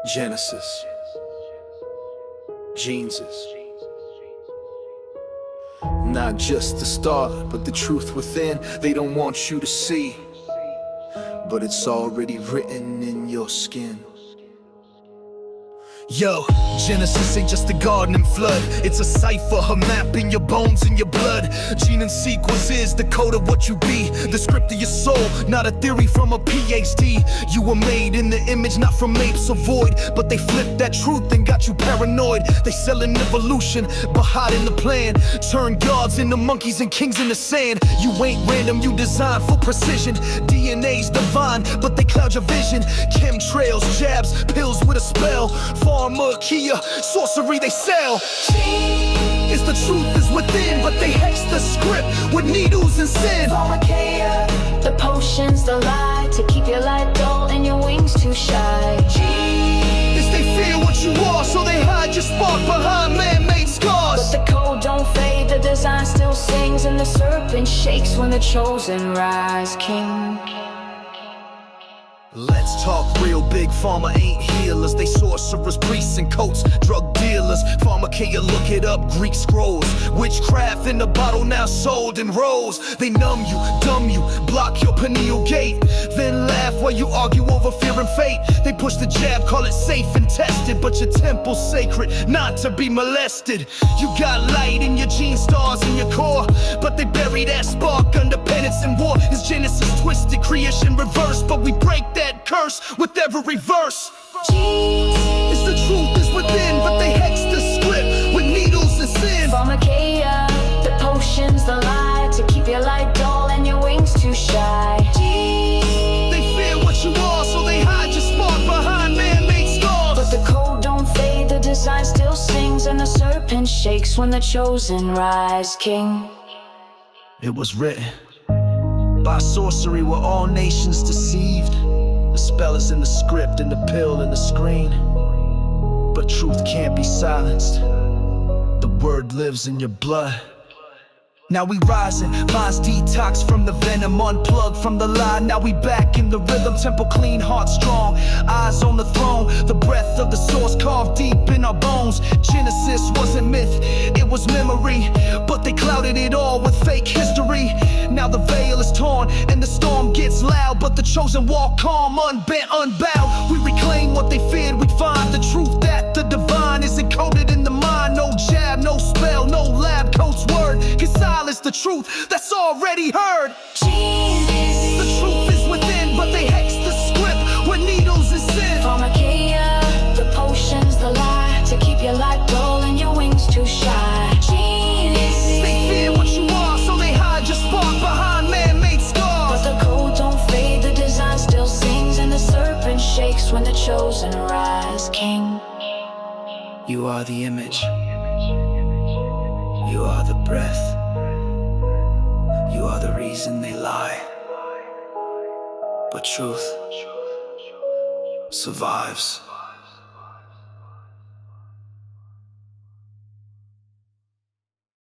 Genesis, Jesus. Not just the start, but the truth within. They don't want you to see, but it's already written in your skin. Yo, Genesis ain't just a garden and flood. It's a cipher, a map in your bones and your blood. Gene and sequence is the code of what you be, the script of your soul, not a theory from a PhD. You were made in the image, not from apes or void, but they flipped that truth and got you paranoid. They selling evolution, but hiding the plan. Turn gods into monkeys and kings in the sand. You ain't random, you designed for precision. DNA's divine, but they cloud your vision. Chemtrails, jabs, pills with a spell. Pharmakia, sorcery they sell. It's the truth is within, but they hex the script with needles and sin. Pharmakia, the potions, the lie, to keep your light dull and your wings too shy. It's they fear what you are, so they hide your spark behind man-made scars. But the code don't fade, the design still sings, and the serpent shakes when the chosen rise king. Let's talk real big. Pharma ain't healers, they sorcerers, priests and coats, drug dealers. Pharmakia, look it up, Greek scrolls. Witchcraft in the bottle now sold in rows. They numb you, dumb you, block your pineal gate, then laugh while you argue over fear and fate. They push the jab, call it safe and tested, but your temple's sacred, not to be molested. You got light in your gene stars in your core, but they bury that spark under penance and war. It's Genesis twisted, creation reversed, but we break that curse with every verse. It's the truth is within, but they hex the script with needles and sin. Pharmakia, the potions, the lie, to keep your light dull and your wings too shy. They fear what you are, so they hide your spark behind man-made scars. But the code don't fade, the design still sings, and the serpent shakes when the chosen rise king. It was written, by sorcery were all nations deceived. The spell is in the script, and the pill in the screen, but truth can't be silenced. The word lives in your blood. Now we rising, minds detox from the venom, unplugged from the lie. Now we back in the rhythm, temple clean, heart strong, eyes on the throne. The breath of the source carved deep in our bones. Genesis wasn't myth, it was memory, but they clouded it all with fake history. Now the veil is torn and the storm gets loud, but the chosen walk calm, unbent, unbowed. We reclaim what they feared, we find the truth that the divine is encoded in the mind. No jab, no spell, no lab coat's word can silence the truth that's already heard. The truth is within, but they hex the script with needles and sin. Pharmakia, the potions, the lie, to keep your light dull and your wings too shy. They fear what you are, so they hide your spark behind man-made scars. But the code don't fade, the design still sings, and the serpent shakes when the chosen rise king. You are the image, you are the breath, you are the reason they lie, but truth survives.